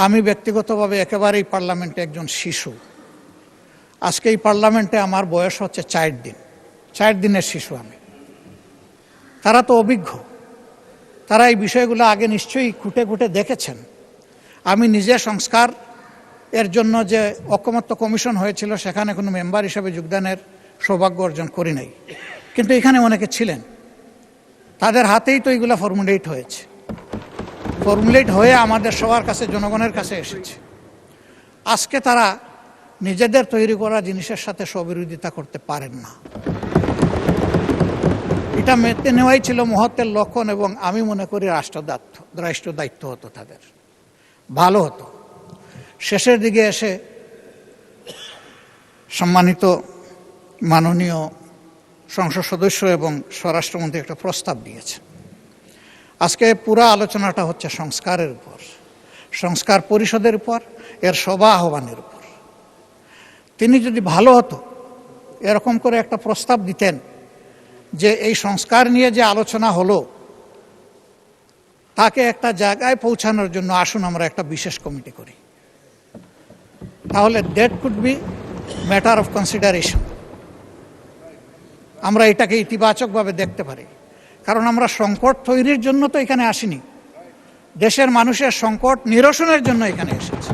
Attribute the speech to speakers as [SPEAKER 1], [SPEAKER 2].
[SPEAKER 1] আমি ব্যক্তিগতভাবে একেবারেই পার্লামেন্টে একজন শিশু। আজকে এই পার্লামেন্টে আমার বয়স হচ্ছে 4 দিন। 4 দিনের শিশু আমি। তারা তো অভিজ্ঞ, তারা এই বিষয়গুলো আগে নিশ্চয়ই খুঁটে খুঁটে দেখেছেন। আমি নিজে সংস্কার এর জন্য যে ঐকমত্য কমিশন হয়েছিল সেখানে কোনো মেম্বার হিসেবে যোগদানের সৌভাগ্য অর্জন করি নাই, কিন্তু এখানে অনেকে ছিলেন, তাদের হাতেই তো এইগুলো ফর্মুলেট হয়েছে, ফর্মুলেট হয়ে আমাদের সবার কাছে, জনগণের কাছে এসেছে। আজকে তারা নিজেদের তৈরি করা জিনিসের সাথে স্ববিরোধিতা করতে পারেন না। এটা মেনে নেওয়াই ছিল মহত্বের লক্ষণ, এবং আমি মনে করি রাষ্ট্র দায়িত্ব হতো তাদের, ভালো হতো। শেষের দিকে এসে সম্মানিত মাননীয় সংসদ সদস্য এবং স্বরাষ্ট্রমন্ত্রী একটা প্রস্তাব দিয়েছেন। আজকে পুরা আলোচনাটা হচ্ছে সংস্কারের উপর, সংস্কার পরিষদের উপর, এর সভা আহ্বানের উপর। তিনি যদি ভালো হতো এরকম করে একটা প্রস্তাব দিতেন যে এই সংস্কার নিয়ে যে আলোচনা হলো তাকে একটা জায়গায় পৌঁছানোর জন্য আসুন আমরা একটা বিশেষ কমিটি করি, তাহলে that could be matter of consideration. আমরা এটাকে ইতিবাচকভাবে দেখতে পারি, কারণ আমরা সংকট তৈরির জন্য তো এখানে আসিনি, দেশের মানুষের সংকট নিরসনের জন্য এখানে এসেছি।